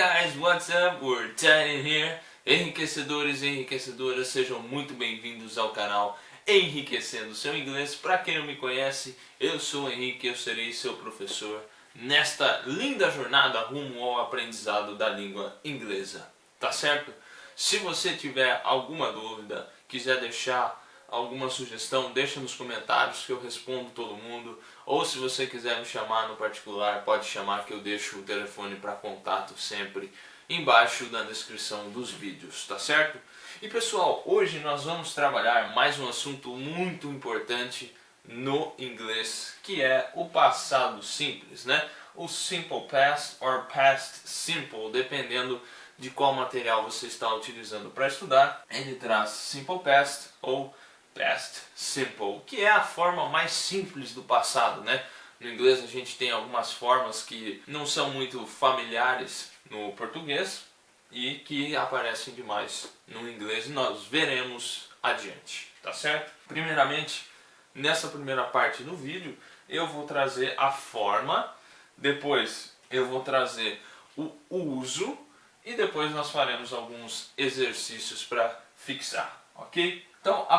guys, what's up? We're Titan here. Enriquecedores e enriquecedoras, sejam muito bem-vindos ao canal Enriquecendo Seu Inglês. Para quem não me conhece, eu sou o Henrique, eu serei seu professor nesta linda jornada rumo ao aprendizado da língua inglesa. Tá certo? Se você tiver alguma dúvida, quiser deixar alguma sugestão, deixa nos comentários que eu respondo todo mundo. Ou se você quiser me chamar no particular, pode chamar que eu deixo o telefone para contato sempre embaixo na descrição dos vídeos, tá certo? E pessoal, hoje nós vamos trabalhar mais um assunto muito importante no inglês, que é o passado simples, né? O simple past or past simple, dependendo de qual material você está utilizando para estudar. Ele traz simple past ou past simple, que é a forma mais simples do passado, né? No inglês a gente tem algumas formas que não são muito familiares no português e que aparecem demais no inglês e nós veremos adiante, tá certo? Primeiramente, nessa primeira parte do vídeo, eu vou trazer a forma, depois eu vou trazer o uso e depois nós faremos alguns exercícios para fixar, ok? Então, a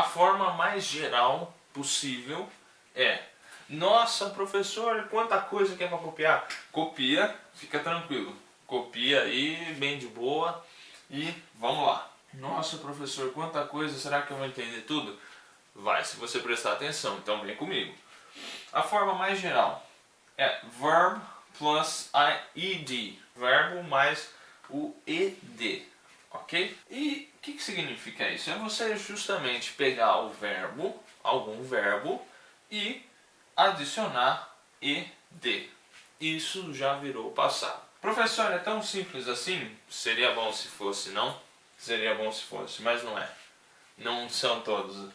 forma mais geral possível é: nossa, professor, quanta coisa que é para copiar. Copia, fica tranquilo. Copia aí, bem de boa, e vamos lá. Nossa, professor, quanta coisa, será que eu vou entender tudo? Vai, se você prestar atenção, então vem comigo. A forma mais geral é verb plus ed. Verbo mais o ed. Ok? E o que significa isso? É você justamente pegar o verbo, algum verbo, e adicionar ed. Isso já virou passado. Professor, é tão simples assim? Seria bom se fosse, não? Seria bom se fosse, mas não é. Não são todos.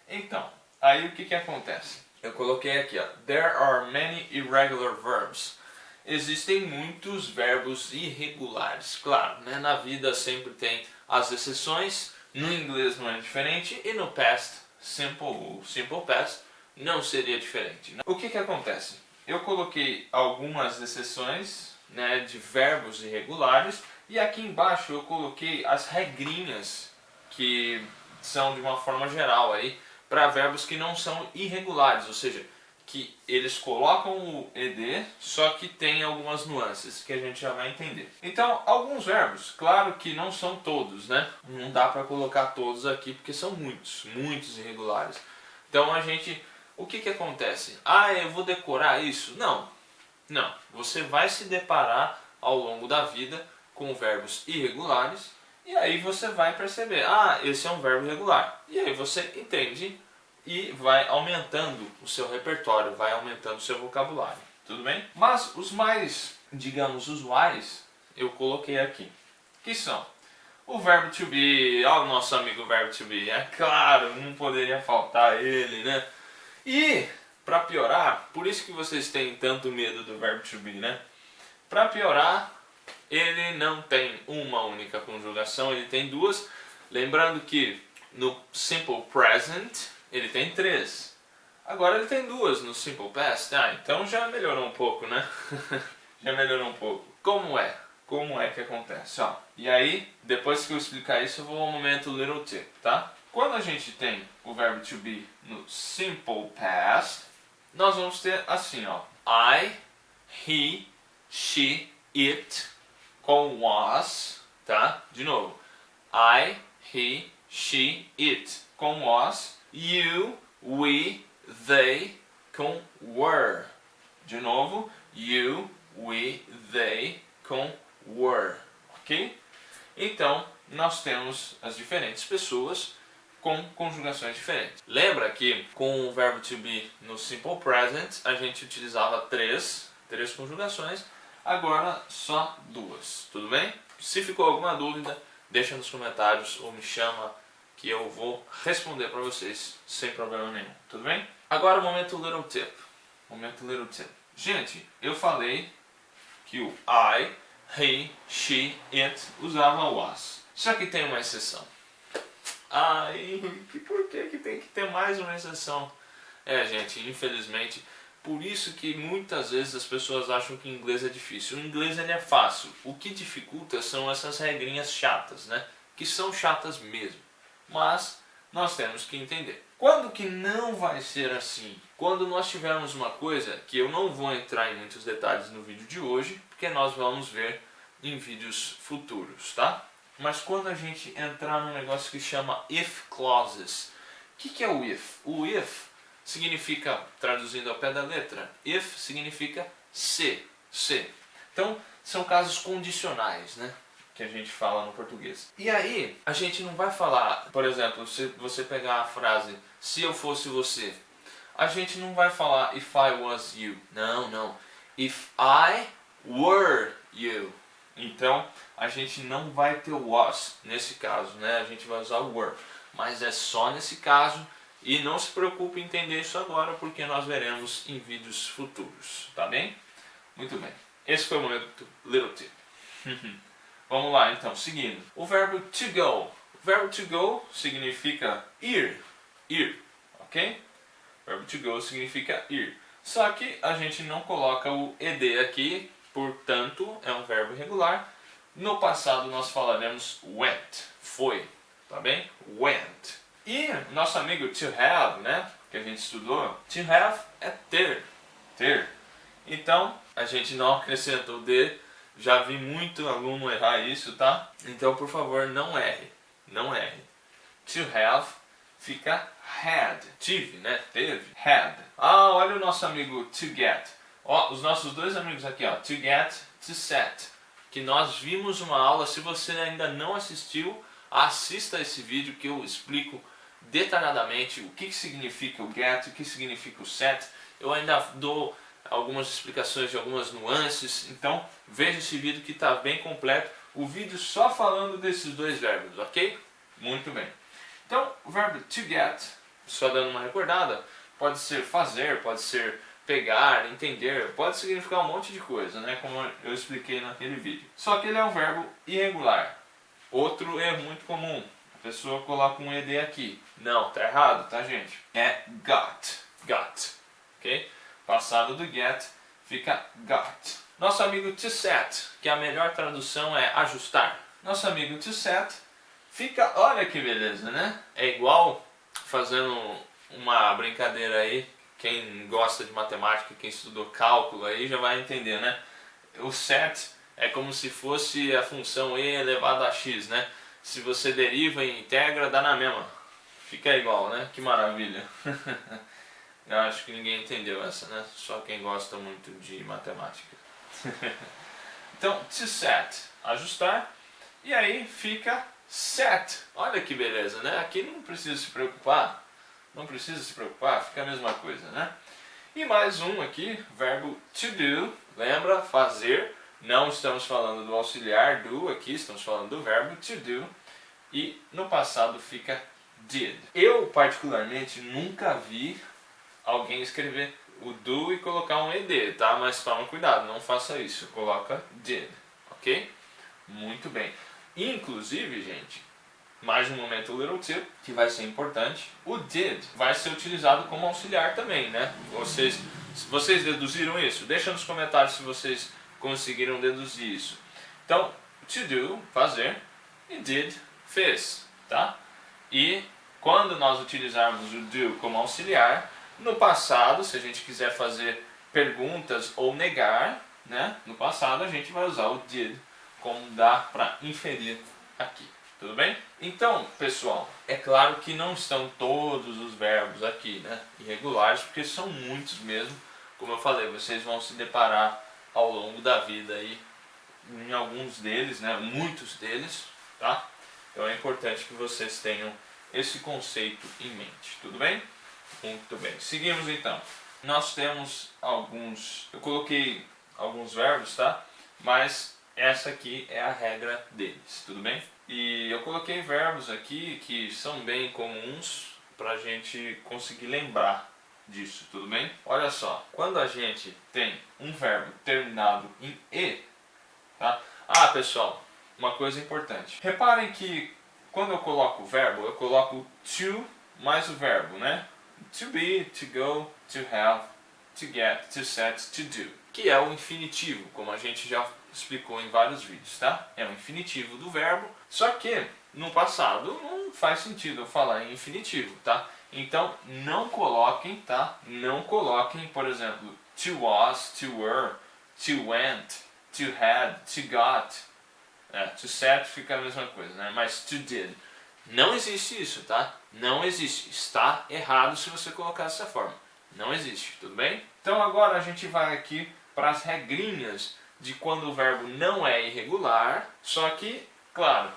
Então, aí o que acontece? Eu coloquei aqui, ó. There are many irregular verbs. Existem muitos verbos irregulares. Claro, né? Na vida sempre tem as exceções. No inglês não é diferente. E no past simple, o simple past, não seria diferente. O que acontece? Eu coloquei algumas exceções, né, de verbos irregulares. E aqui embaixo eu coloquei as regrinhas que são de uma forma geral aí para verbos que não são irregulares, ou seja, que eles colocam o ed, só que tem algumas nuances que a gente já vai entender. Então, alguns verbos, claro que não são todos, né? Não dá para colocar todos aqui porque são muitos irregulares. Então o que acontece? Ah, eu vou decorar isso? Não. Você vai se deparar ao longo da vida com verbos irregulares e aí você vai perceber, ah, esse é um verbo irregular. E aí você entende e vai aumentando o seu repertório, vai aumentando o seu vocabulário, tudo bem? Mas os mais, digamos, usuais, eu coloquei aqui, que são o verbo to be, ó, o nosso amigo verbo to be, é claro, não poderia faltar ele, né? E, para piorar, por isso que vocês têm tanto medo do verbo to be, né? Para piorar, ele não tem uma única conjugação, ele tem duas, lembrando que no simple present ele tem 3. Agora ele tem 2 no simple past. Ah, então já melhorou um pouco, né? Já melhorou um pouco. Como é? Como é que acontece? Ó, e aí, depois que eu explicar isso, eu vou ao momento little tip, tá? Quando a gente tem o verbo to be no simple past, nós vamos ter assim, ó. I, he, she, it, com was, tá? De novo. I, he, she, it, com was. You, we, they, com were. De novo, you, we, they, com were. Ok? Então, nós temos as diferentes pessoas com conjugações diferentes. Lembra que com o verbo to be no simple present, a gente utilizava três conjugações, agora só 2. Tudo bem? Se ficou alguma dúvida, deixa nos comentários ou me chama que eu vou responder para vocês sem problema nenhum, tudo bem? Agora o momento little tip. Gente, eu falei que o I, he, she, it usava was. Só que tem uma exceção. Ai, por que tem que ter mais uma exceção? É, gente, infelizmente Por isso que muitas vezes as pessoas acham que inglês é difícil. O inglês ele é fácil. O que dificulta são essas regrinhas chatas, né? Que são chatas mesmo. Mas nós temos que entender. Quando que não vai ser assim? Quando nós tivermos uma coisa que eu não vou entrar em muitos detalhes no vídeo de hoje, porque nós vamos ver em vídeos futuros, tá? Mas quando a gente entrar num negócio que chama if clauses. O que é o if? O if significa, traduzindo ao pé da letra, if significa se. Então, são casos condicionais, né? Que a gente fala no português. E aí, a gente não vai falar, por exemplo, se você pegar a frase, se eu fosse você, a gente não vai falar if I was you. Não. If I were you. Então, a gente não vai ter o was nesse caso, né? A gente vai usar o were. Mas é só nesse caso. E não se preocupe em entender isso agora, porque nós veremos em vídeos futuros, tá bem? Muito bem. Esse foi o momento Little Tip. Vamos lá então, seguindo. O verbo to go. O verbo to go significa ir, ok? O verbo to go significa ir. Só que a gente não coloca o ed aqui, portanto é um verbo irregular. No passado nós falaremos went, foi, tá bem? Went. E nosso amigo to have, né, que a gente estudou, to have é ter. Então, a gente não acrescenta o de, já vi muito aluno errar isso, tá? Então, por favor, não erre. To have fica had, tive, né, teve, had. Ah, olha o nosso amigo to get. Ó, os nossos dois amigos aqui, ó, to get, to set. Que nós vimos uma aula, se você ainda não assistiu, assista esse vídeo que eu explico detalhadamente o que significa o get, o que significa o set. Eu ainda dou algumas explicações de algumas nuances, então veja esse vídeo que está bem completo, o vídeo só falando desses dois verbos, ok? Muito bem. Então, o verbo to get, só dando uma recordada, pode ser fazer, pode ser pegar, entender, pode significar um monte de coisa, né? Como eu expliquei naquele vídeo. Só que ele é um verbo irregular. Outro erro muito comum. A pessoa coloca um ed aqui. Não, tá errado, tá, gente? É got, ok? Passado do get fica got. Nosso amigo to set, que a melhor tradução é ajustar. Nosso amigo to set fica, olha que beleza, né? É igual, fazendo uma brincadeira aí, quem gosta de matemática, quem estudou cálculo aí já vai entender, né? O set é como se fosse a função e elevado a x, né? Se você deriva e integra, dá na mesma. Fica igual, né? Que maravilha. Eu acho que ninguém entendeu essa, né? Só quem gosta muito de matemática. Então, to set, ajustar. E aí fica set. Olha que beleza, né? Aqui não precisa se preocupar. Fica a mesma coisa, né? E mais um aqui, verbo to do. Lembra? Fazer. Não estamos falando do auxiliar do aqui, estamos falando do verbo to do. E no passado fica did. Eu, particularmente, nunca vi alguém escrever o do e colocar um ed, tá? Mas toma cuidado, não faça isso. Coloca did, ok? Muito bem. Inclusive, gente, mais um momento little tip, que vai ser importante. O did vai ser utilizado como auxiliar também, né? Vocês deduziram isso? Deixa nos comentários se vocês conseguiram deduzir isso. Então, to do, fazer, e did, fez, tá? E quando nós utilizarmos o do como auxiliar, no passado, se a gente quiser fazer perguntas ou negar, né? No passado a gente vai usar o did, como dá para inferir aqui. Tudo bem? Então, pessoal, é claro que não estão todos os verbos aqui, né, irregulares, porque são muitos mesmo. Como eu falei, vocês vão se deparar ao longo da vida aí em alguns deles, né, muitos deles, tá? Então é importante que vocês tenham esse conceito em mente, tudo bem? Muito bem. Seguimos então. Nós temos alguns, eu coloquei alguns verbos, tá? Mas essa aqui é a regra deles, tudo bem? E eu coloquei verbos aqui que são bem comuns para a gente conseguir lembrar disso, tudo bem? Olha só, quando a gente tem um verbo terminado em E, tá? Ah, pessoal, uma coisa importante. Reparem que quando eu coloco o verbo, eu coloco to mais o verbo, né? To be, to go, to have, to get, to set, to do, que é o infinitivo, como a gente já explicou em vários vídeos, tá? É o infinitivo do verbo, só que no passado não faz sentido eu falar em infinitivo, tá? Então não coloquem, tá? Não coloquem, por exemplo, to was, to were, to went, to had, to got. To set fica a mesma coisa, né? Mas to did. Não existe isso, tá? Não existe. Está errado se você colocar dessa forma. Não existe, tudo bem? Então agora a gente vai aqui para as regrinhas de quando o verbo não é irregular, só que, claro,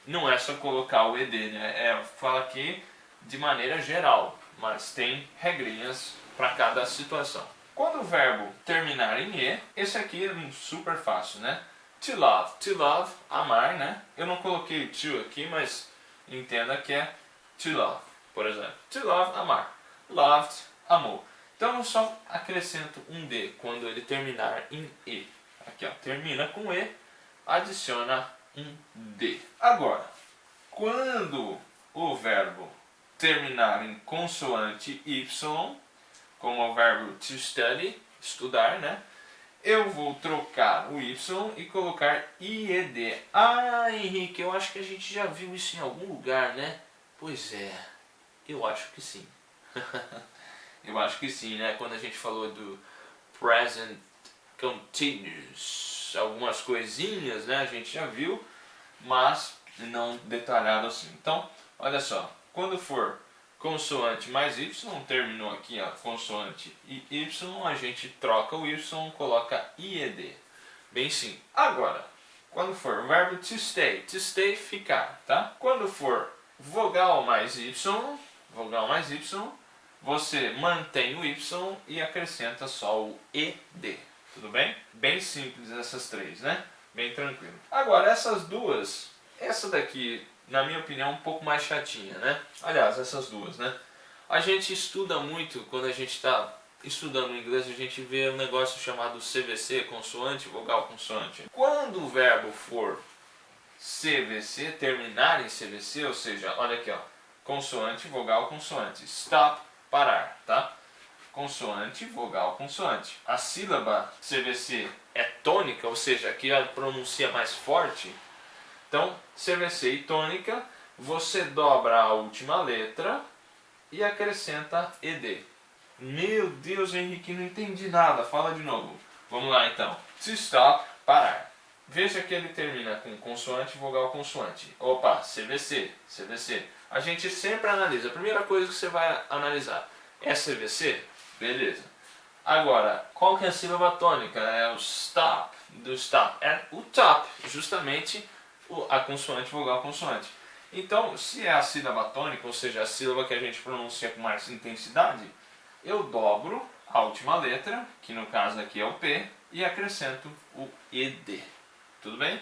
não é só colocar o ed, né? Fala aqui de maneira geral, mas tem regrinhas para cada situação. Quando o verbo terminar em e, esse aqui é super fácil, né? To love, amar, né? Eu não coloquei to aqui, mas entenda que é to love, por exemplo. To love, amar. Loved, amou. Então eu só acrescento um D quando ele terminar em E. Aqui, ó, termina com E, adiciona um D. Agora, quando o verbo terminar em consoante Y, como o verbo to study, estudar, né? Eu vou trocar o Y e colocar IED. Ah, Henrique, eu acho que a gente já viu isso em algum lugar, né? Pois é, eu acho que sim. Eu acho que sim, né? Quando a gente falou do present continuous, algumas coisinhas, né? A gente já viu, mas não detalhado assim. Então, olha só, quando for consoante mais Y, terminou aqui a consoante e Y, a gente troca o Y, coloca IED. Bem sim. Agora, quando for o verbo to stay ficar, tá? Quando for vogal mais Y, você mantém o Y e acrescenta só o ED. Tudo bem? Bem simples essas três, né? Bem tranquilo. Agora, essas duas, essa daqui, na minha opinião, um pouco mais chatinha, né? Aliás, essas duas, né? A gente estuda muito, quando a gente está estudando inglês, a gente vê um negócio chamado CVC, consoante, vogal, consoante. Quando o verbo for CVC, terminar em CVC, ou seja, olha aqui, ó, consoante, vogal, consoante. Stop, parar, tá? Consoante, vogal, consoante. A sílaba CVC é tônica, ou seja, aqui a pronuncia mais forte. Então, CVC e tônica, você dobra a última letra e acrescenta ED. Meu Deus, Henrique, não entendi nada. Fala de novo. Vamos lá, então. To stop, parar. Veja que ele termina com consoante, vogal, consoante. Opa, CVC, CVC. A gente sempre analisa. A primeira coisa que você vai analisar é CVC? Beleza. Agora, qual que é a sílaba tônica? É o stop, do stop. É o top, justamente a consoante, vogal, consoante. Então, se é a sílaba tônica, ou seja, a sílaba que a gente pronuncia com mais intensidade, eu dobro a última letra, que no caso aqui é o P, e acrescento o ED. Tudo bem?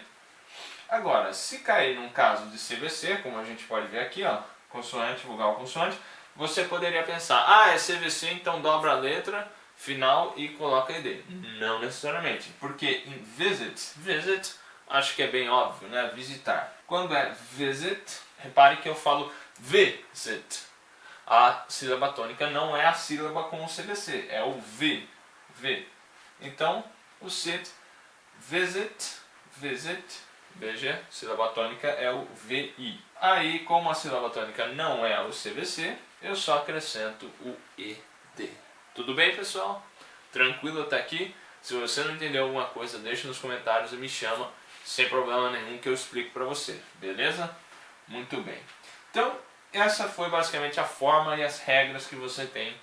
Agora, se cair num caso de CVC, como a gente pode ver aqui, ó, consoante, vogal, consoante, você poderia pensar, é CVC, então dobra a letra final e coloca ED. Não necessariamente, porque em visit, acho que é bem óbvio, né? Visitar. Quando é visit, repare que eu falo visit. A sílaba tônica não é a sílaba com o CVC, é o V. Então, o sit, visit, veja, sílaba tônica é o VI. Aí, como a sílaba tônica não é o CVC, eu só acrescento o ED. Tudo bem, pessoal? Tranquilo até aqui? Se você não entendeu alguma coisa, deixa nos comentários e me chama, sem problema nenhum, que eu explico para você. Beleza? Muito bem. Então, essa foi basicamente a forma e as regras que você tem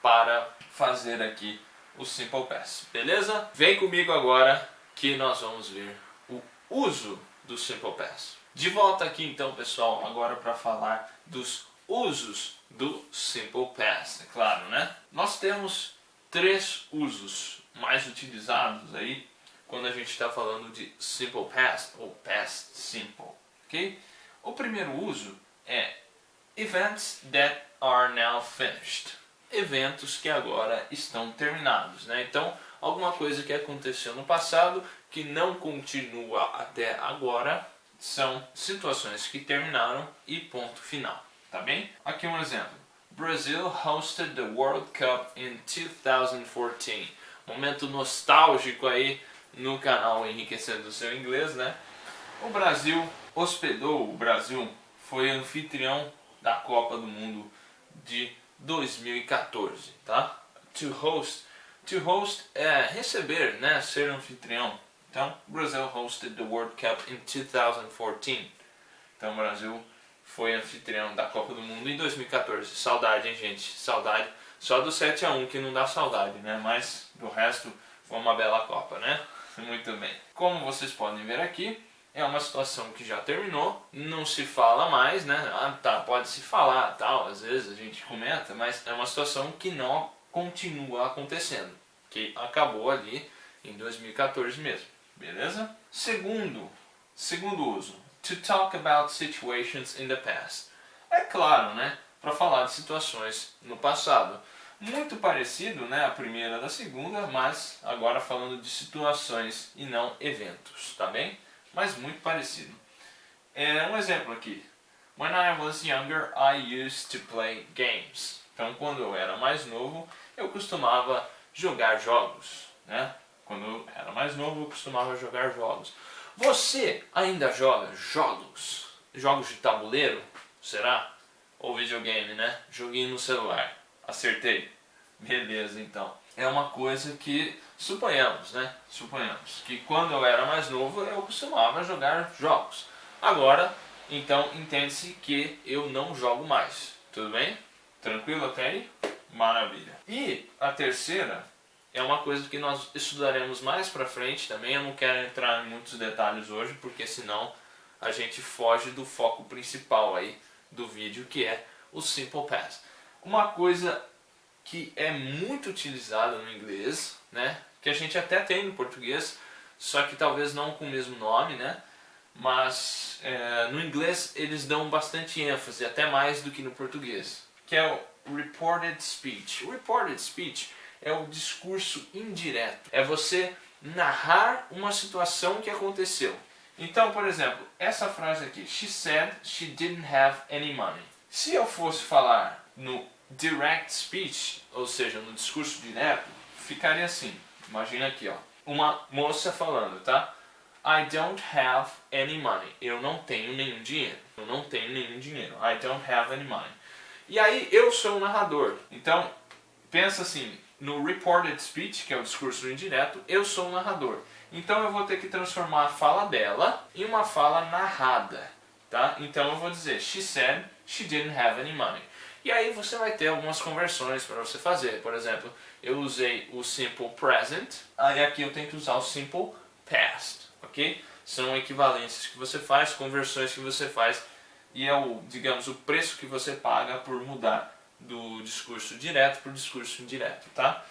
para fazer aqui o Simple Past. Beleza? Vem comigo agora que nós vamos ver o uso do Simple Past. De volta aqui então, pessoal, agora para falar dos usos do Simple Past, é claro, né? Nós temos 3 usos mais utilizados aí quando a gente está falando de Simple Past ou Past Simple, ok? O primeiro uso é Events that are now finished. Eventos que agora estão terminados, né? Então, alguma coisa que aconteceu no passado que não continua até agora são situações que terminaram e ponto final, tá bem? Aqui um exemplo. Brazil hosted the World Cup in 2014. Momento nostálgico aí no canal Enriquecendo o Seu Inglês, né? O Brasil foi anfitrião da Copa do Mundo de 2014, tá? To host é receber, né? Ser anfitrião. Então, Brazil hosted the World Cup in 2014. Então, o Brasil foi anfitrião da Copa do Mundo em 2014. Saudade, hein, gente? Saudade. Só do 7-1 que não dá saudade, né? Mas do resto foi uma bela Copa, né? Muito bem. Como vocês podem ver aqui, é uma situação que já terminou, não se fala mais, né? Ah, tá, pode se falar, tal, às vezes a gente comenta, mas é uma situação que não continua acontecendo, que acabou ali em 2014 mesmo, beleza? Segundo uso, to talk about situations in the past. É claro, né? Para falar de situações no passado. Muito parecido, né, a primeira da segunda, mas agora falando de situações e não eventos, tá bem? Mas muito parecido. Um exemplo aqui. When I was younger, I used to play games. Então, quando eu era mais novo, eu costumava jogar jogos, né? Quando eu era mais novo, eu costumava jogar jogos. Você ainda joga jogos? Jogos de tabuleiro? Será? Ou videogame, né? Joguinho no celular. Acertei. Beleza, então. É uma coisa que, suponhamos, né? Suponhamos que quando eu era mais novo eu costumava jogar jogos. Agora, então, entende-se que eu não jogo mais. Tudo bem? Tranquilo até aí? Maravilha. E a terceira é uma coisa que nós estudaremos mais pra frente também. Eu não quero entrar em muitos detalhes hoje, porque senão a gente foge do foco principal aí do vídeo, que é o Simple Past. Uma coisa que é muito utilizada no inglês, né? Que a gente até tem no português, só que talvez não com o mesmo nome, né? Mas no inglês eles dão bastante ênfase, até mais do que no português, que é o reported speech. O reported speech é o discurso indireto, é você narrar uma situação que aconteceu. Então, por exemplo, essa frase aqui, she said she didn't have any money. Se eu fosse falar no direct speech, ou seja, no discurso direto, ficaria assim. Imagina aqui, ó, uma moça falando, tá? I don't have any money. Eu não tenho nenhum dinheiro. Eu não tenho nenhum dinheiro. I don't have any money. E aí eu sou o narrador. Então, pensa assim, no reported speech, que é o discurso indireto, eu sou o narrador. Então eu vou ter que transformar a fala dela em uma fala narrada, tá? Então eu vou dizer, she said she didn't have any money. E aí você vai ter algumas conversões para você fazer. Por exemplo, eu usei o simple present, aí aqui eu tenho que usar o simple past, ok? São equivalências que você faz, conversões que você faz, e é o, digamos, o preço que você paga por mudar do discurso direto para o discurso indireto, tá?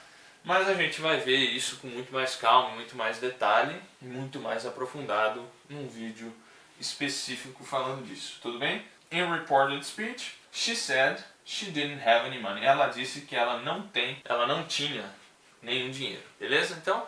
Mas a gente vai ver isso com muito mais calma, muito mais detalhe, muito mais aprofundado num vídeo específico falando disso, tudo bem? In reported speech, she said she didn't have any money. Ela disse que ela não tinha nenhum dinheiro, beleza? Então,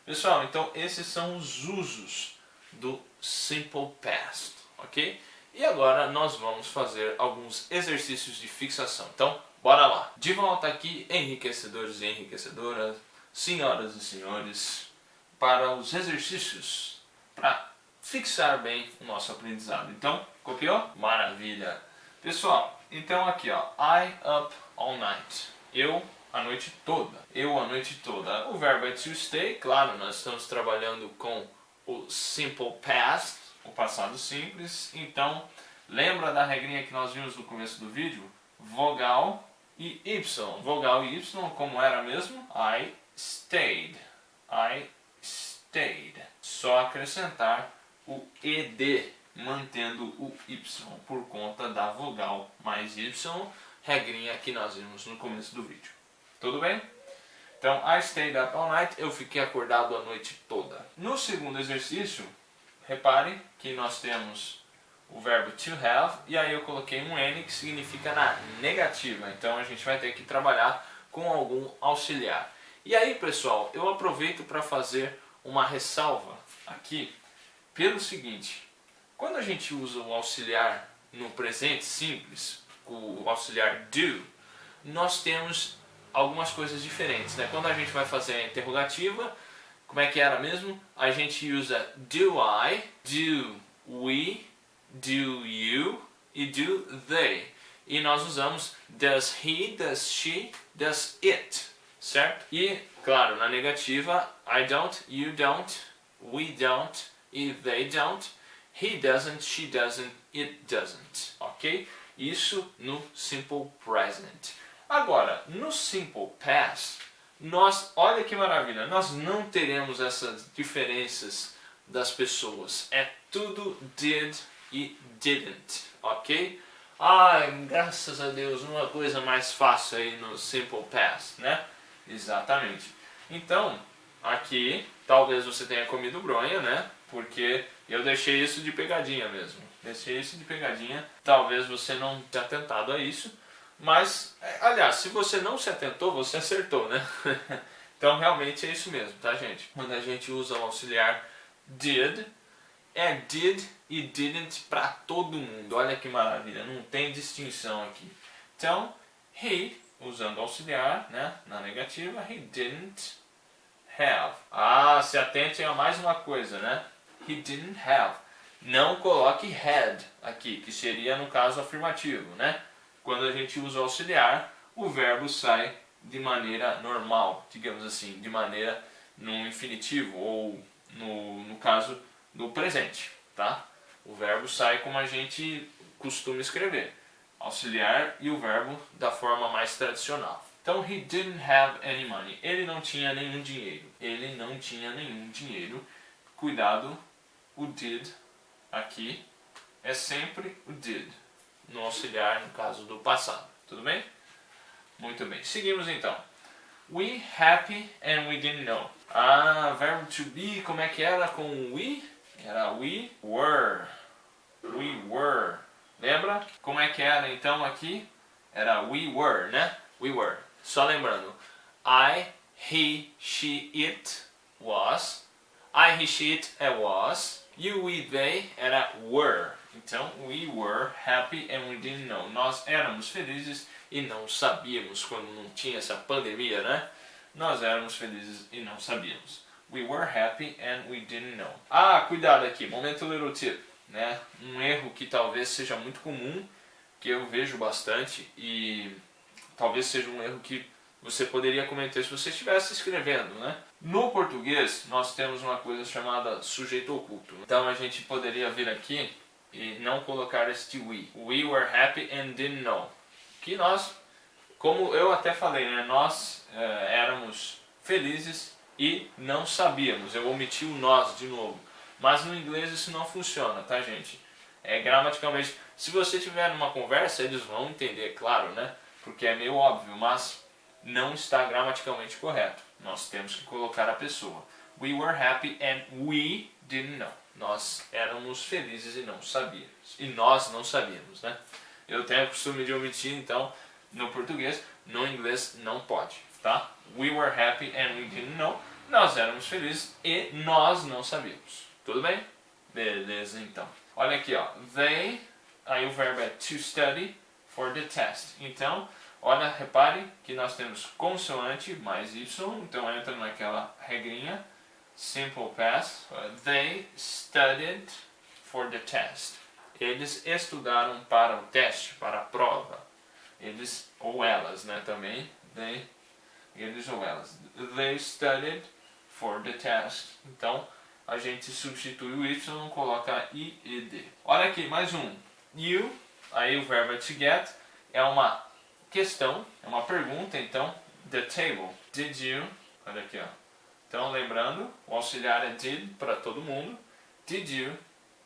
pessoal, então esses são os usos do simple past, ok? E agora nós vamos fazer alguns exercícios de fixação. Então, bora lá! De volta aqui, enriquecedores e enriquecedoras, senhoras e senhores, para os exercícios para fixar bem o nosso aprendizado. Então, copiou? Maravilha! Pessoal, então aqui ó, I up all night. Eu a noite toda. Eu a noite toda. O verbo é to stay, claro, nós estamos trabalhando com o simple past, o passado simples. Então, lembra da regrinha que nós vimos no começo do vídeo? Vogal e Y. Vogal e Y, como era mesmo? I stayed. I stayed. Só acrescentar o ED, mantendo o Y por conta da vogal mais Y, regrinha que nós vimos no começo do vídeo. Tudo bem? Então, I stayed up all night, eu fiquei acordado a noite toda. No segundo exercício, repare que nós temos o verbo to have, e aí eu coloquei um N que significa na negativa. Então a gente vai ter que trabalhar com algum auxiliar. E aí, pessoal, eu aproveito para fazer uma ressalva aqui pelo seguinte. Quando a gente usa o auxiliar no presente simples, o auxiliar do, nós temos algumas coisas diferentes, né? Quando a gente vai fazer a interrogativa, como é que era mesmo? A gente usa do I, do we, do you e do they. E nós usamos does he, does she, does it, certo? E, claro, na negativa, I don't, you don't, we don't e they don't. He doesn't, she doesn't, it doesn't, ok? Isso no simple present. Agora, no simple past, olha que maravilha, nós não teremos essas diferenças das pessoas. É tudo did e didn't, ok? Ai, graças a Deus, uma coisa mais fácil aí no simple past, né? Exatamente. Então, aqui, talvez você tenha comido bronha, né? Porque eu deixei isso de pegadinha mesmo. Deixei isso de pegadinha. Talvez você não tenha atentado a isso. Mas, aliás, se você não se atentou, você acertou, né? Então, realmente é isso mesmo, tá, gente? Quando a gente usa o auxiliar did, é did e didn't para todo mundo. Olha que maravilha, não tem distinção aqui. Então, he, usando o auxiliar, né, na negativa, he didn't have. Ah, se atentem a mais uma coisa, né? He didn't have. Não coloque had aqui, que seria no caso afirmativo, né? Quando a gente usa o auxiliar, o verbo sai de maneira normal, digamos assim, de maneira no infinitivo ou no caso do presente, tá? O verbo sai como a gente costuma escrever, auxiliar e o verbo da forma mais tradicional. Então, he didn't have any money. Ele não tinha nenhum dinheiro. Ele não tinha nenhum dinheiro. Cuidado, o did aqui é sempre o did, no auxiliar no caso do passado. Tudo bem? Muito bem. Seguimos então. We happy and we didn't know. Ah, verbo to be, como é que era com we? Era we were. We were. Lembra? Como é que era então aqui? Era we were, né? We were. Só lembrando. I, he, she, it was. I, he, she, it é was. You, we, they era were. Então, we were happy and we didn't know. Nós éramos felizes e não sabíamos quando não tinha essa pandemia, né? Nós éramos felizes e não sabíamos. We were happy and we didn't know. Ah, cuidado aqui, momento little tip, né? Um erro que talvez seja muito comum, que eu vejo bastante e talvez seja um erro que você poderia cometer se você estivesse escrevendo, né? No português, nós temos uma coisa chamada sujeito oculto. Então a gente poderia vir aqui e não colocar este we. We were happy and didn't know. Que nós, como eu até falei, né? Nós éramos felizes e não sabíamos. Eu omiti o nós de novo. Mas no inglês isso não funciona, tá, gente? Gramaticalmente, se você tiver numa conversa, eles vão entender, claro, né? Porque é meio óbvio, mas não está gramaticalmente correto. Nós temos que colocar a pessoa. We were happy and we didn't know. Nós éramos felizes e não sabíamos. E nós não sabíamos, né? Eu tenho o costume de omitir, então, no português. No inglês não pode, tá? We were happy and we didn't know. Nós éramos felizes e nós não sabíamos. Tudo bem? Beleza, então. Olha aqui, ó. They, aí o verbo é to study for the test. Então, olha, repare que nós temos consoante mais y, então entra naquela regrinha. Simple past. They studied for the test. Eles estudaram para o teste, para a prova. Eles ou elas, né, também. Eles ou elas. They studied for the test. Então, a gente substitui o y, coloca i e d. Olha aqui, mais um. You, aí o verbo é to get, é uma questão, é uma pergunta, então, the table. Did you, olha aqui, ó. Então, lembrando, o auxiliar é did para todo mundo. Did you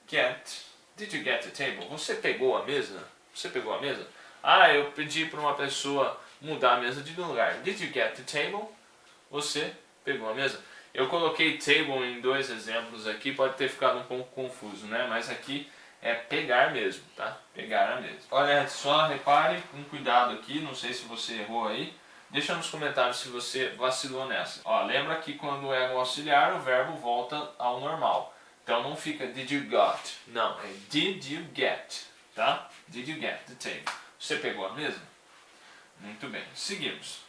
get the table? Você pegou a mesa? Você pegou a mesa? Ah, eu pedi para uma pessoa mudar a mesa de lugar. Did you get the table? Você pegou a mesa? Eu coloquei table em dois exemplos aqui, pode ter ficado um pouco confuso, né? Mas aqui é pegar mesmo, tá? Pegar a mesa. Olha, só repare com cuidado aqui, não sei se você errou aí. Deixa nos comentários se você vacilou nessa. Ó, lembra que quando é o auxiliar, o verbo volta ao normal. Então não fica did you got, não, é did you get, tá? Did you get the table? Você pegou a mesa? Muito bem, seguimos.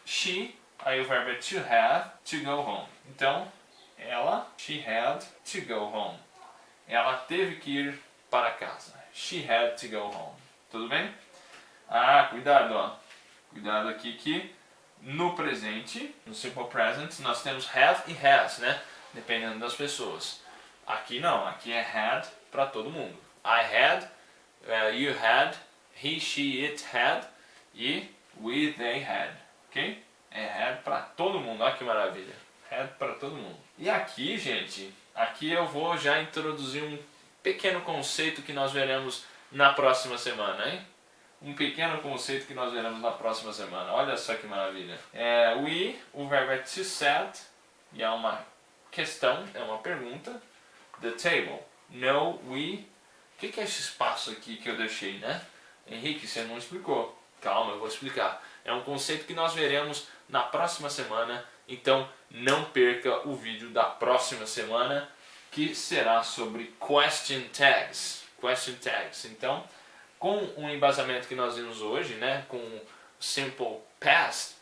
She, aí o verbo é to have, to go home. Então, ela, she had to go home. Ela teve que ir para casa. She had to go home. Tudo bem? Ah, cuidado, ó. Cuidado aqui que no presente, no simple present, nós temos have e has, né? Dependendo das pessoas. Aqui não, aqui é had para todo mundo. I had, you had, he, she, it had e we, they had. Ok? É had para todo mundo, olha que maravilha. Had para todo mundo. E aqui, gente, aqui eu vou já introduzir um pequeno conceito que nós veremos na próxima semana, hein? Um pequeno conceito que nós veremos na próxima semana. Olha só que maravilha. We, o verbo é to set, e é uma questão, é uma pergunta. The table. No, we. O que é esse espaço aqui que eu deixei, né? Henrique, você não explicou. Calma, eu vou explicar. É um conceito que nós veremos na próxima semana. Então, não perca o vídeo da próxima semana, que será sobre question tags. Question tags. Então, com o embasamento que nós vimos hoje, né, com o simple past,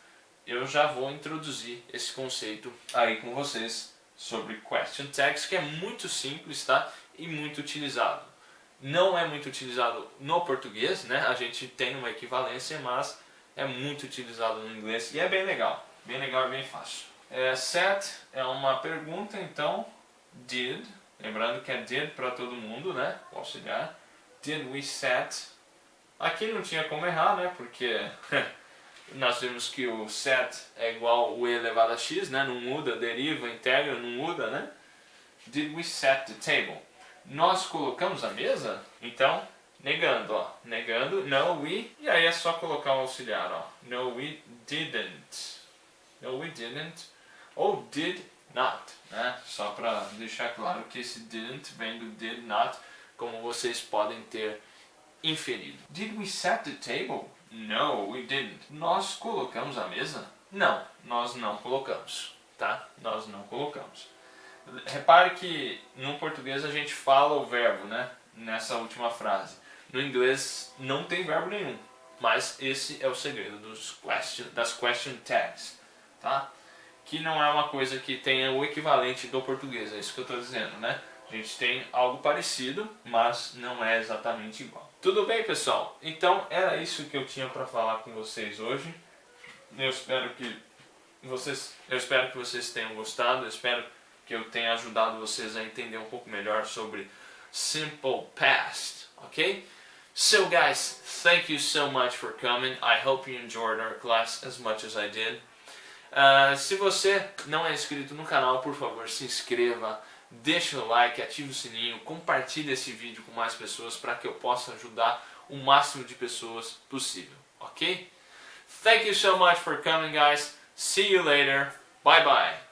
eu já vou introduzir esse conceito aí com vocês sobre question tags, que é muito simples, tá? E muito utilizado. Não é muito utilizado no português, né? A gente tem uma equivalência, mas é muito utilizado no inglês e é bem legal. Bem legal e bem fácil. Set é uma pergunta, então did, lembrando que é did para todo mundo, né? O auxiliar. Did we set? Aqui não tinha como errar, né? Porque nós vimos que o set é igual o e elevado a x, né? Não muda, deriva, integra, não muda, né? Did we set the table? Nós colocamos a mesa? Então, negando, ó. Negando, no we, e aí é só colocar o auxiliar, ó. No we didn't. No we didn't. Ou did not, né? Só para deixar claro que esse didn't vem do did not, como vocês podem ter inferido. Did we set the table? No, we didn't. Nós colocamos a mesa? Não, nós não colocamos, tá? Nós não colocamos. Repare que no português a gente fala o verbo, né? Nessa última frase. No inglês não tem verbo nenhum, mas esse é o segredo das question tags, tá? Que não é uma coisa que tenha o equivalente do português, é isso que eu estou dizendo, né? A gente tem algo parecido, mas não é exatamente igual. Tudo bem, pessoal? Então era isso que eu tinha para falar com vocês hoje. Eu espero que vocês tenham gostado. Eu espero que eu tenha ajudado vocês a entender um pouco melhor sobre simple past, ok? So guys, thank you so much for coming. I hope you enjoyed our class as much as I did. Se você não é inscrito no canal, por favor, se inscreva, deixe o like, ative o sininho, compartilhe esse vídeo com mais pessoas para que eu possa ajudar o máximo de pessoas possível, ok? Thank you so much for coming, guys. See you later. Bye bye.